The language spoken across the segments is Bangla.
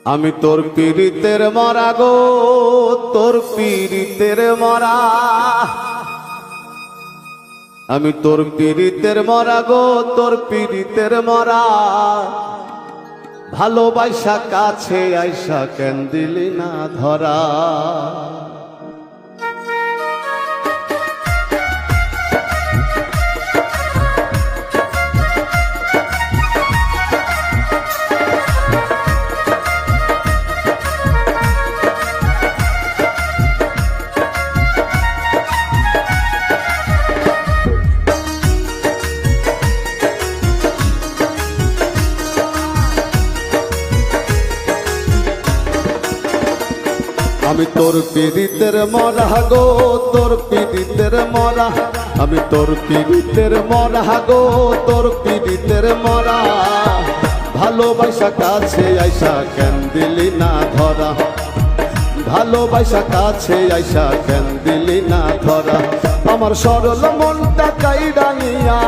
আমি তোর পীড়িতের মরা গো, তোর পীড়িতের মরা। আমি তোর পীড়িতের মরা গো, তোর পীড়িতের মরা। ভালোবাসা কাছে আইসা কেন দিলি না ধরা। আমি তোর পীড়িতের মরা গো, তোর পীড়িতের মরা। আমি তোর পীড়িতের মরা গো, তোর পীড়িতের মরা। ভালোবাসা কাছে আইসা কেন দিলি না ধরা। ভালোবাসা কাছে আইসা কেন দিলি না ধরা। আমার সরল মনটা কাইড়া নিয়া,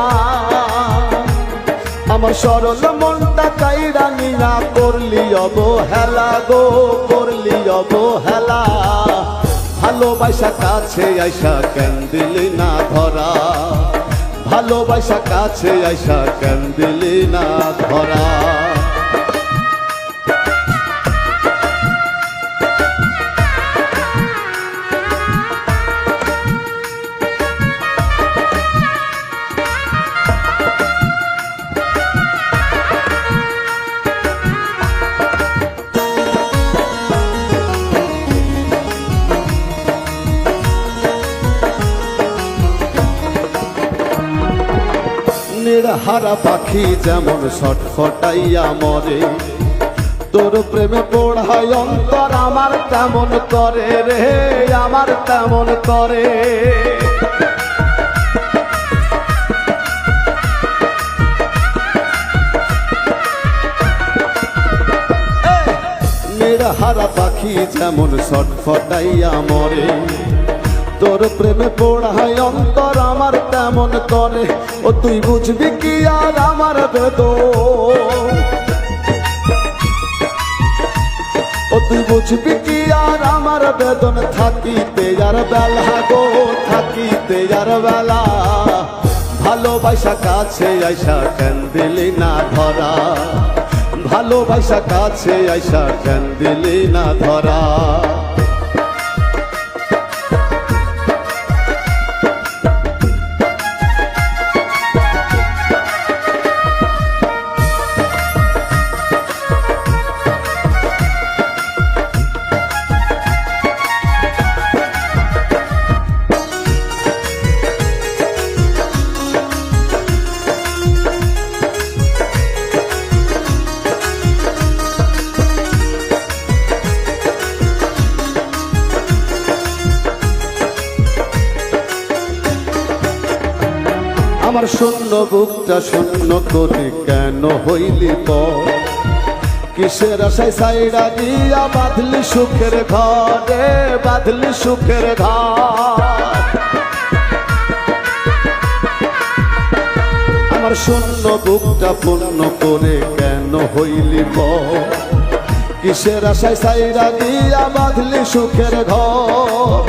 আমার সরল মনটা কাইড়া নিয়া করলি অবহেলা গো, করলি অবহেলা। ভালোবাসা কাছে আইসা কেন দিলি না ধরা। ভালোবাসা কাছে আইসা কেন দিলি না ধরা। নিরহারা পাখি যেমন ছটফটাইয়া মরে, তোর প্রেমে পোড়ায় অন্তর আমার তেমন করে রে, আমার তেমন করে। নিরহারা পাখি যেমন ছটফটাইয়া মরে, তোর প্রেমে পোড়ায় অন্তর আমার তেমন করে। ও তুই বুঝবি কি আর আমার বেদন, ও তুই বুঝবি কি আর আমার বেদন। থাকিতে আর বেলা গো, থাকিতে আর বেলা। ভালোবাসা কাছে আইসা কেন দিলি না ধরা। ভালোবাসা কাছে আইসা কেন দিলি না ধরা। আমার শূন্য বুকটা শূন্য করে কেন হইলি পর। কিসের আশায় সাইডা দিয়া বাঁধলি সুখের ঘরে, বাঁধলি সুখের ঘর। আমার শূন্য বুকটা পূর্ণ করে কেন হইলি পর। কিসের আশায় সাইডা দিয়া বাঁধলি সুখের ঘর।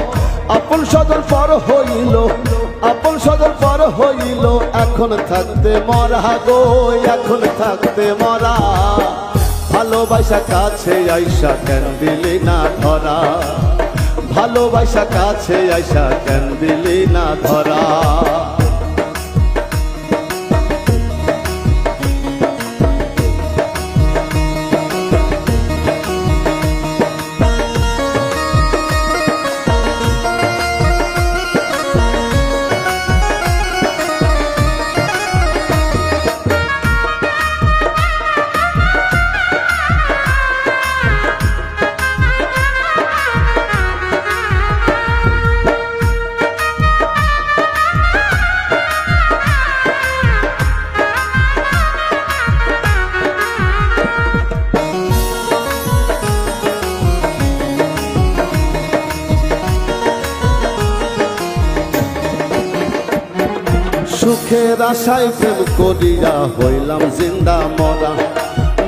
আপন সদর পর হইল, আপন সদর পর হইল। এখন থাকতে মরা গো, এখন থাকতে মরা। ভালোবাসা কাছে আইসা কেন দিলি না ধরা। ভালোবাসা কাছে আইসা কেন দিলি না ধরা। সুখের আশায় প্রেম করিয়া হইলাম জিন্দা মরা।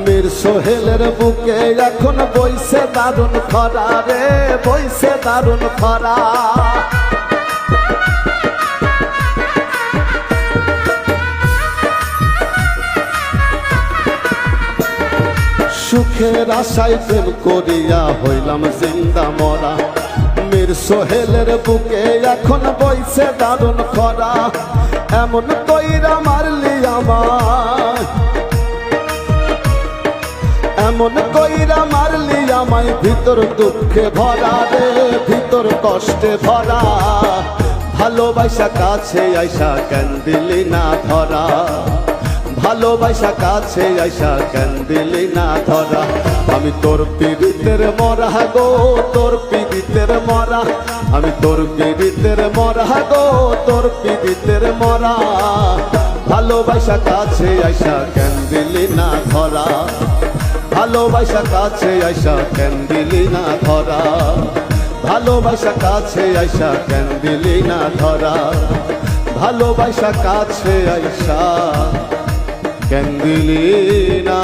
মীর সোহেলের বুকে এখন বইছে দারুণ খরা রে, বইছে দারুণ খরা। সুখের আশায় প্রেম করিয়া হইলাম জিন্দা মরা, মীর সোহেলের বুকে এখন বইছে দারুণ খরা। এমন কইরা মারলি আমায়, এমন কইরা মারলি আমায়, ভিতর দুঃখে ভরা রে, ভিতর কষ্টে ভরা। ভালোবাসা কাছে আইসা কেন দিলি না ধরা, ভালোবাসা কাছে আইসা কেন দিলি না ধরা। আমি তোর পীড়িতের মরা গো, তোর পীড়িতের মরা, আমি তোর পীড়িতের মরা গো, তোর পীড়িতের মরা। ভালোবাসা কাছে আইসা কেন দিলি না ধরা, ভালোবাসা কাছে আইসা কেন দিলি না ধরা, ভালোবাসা কাছে আইসা কেন দিলি না ধরা, ভালোবাসা কাছে আইসা কেন দিলি না।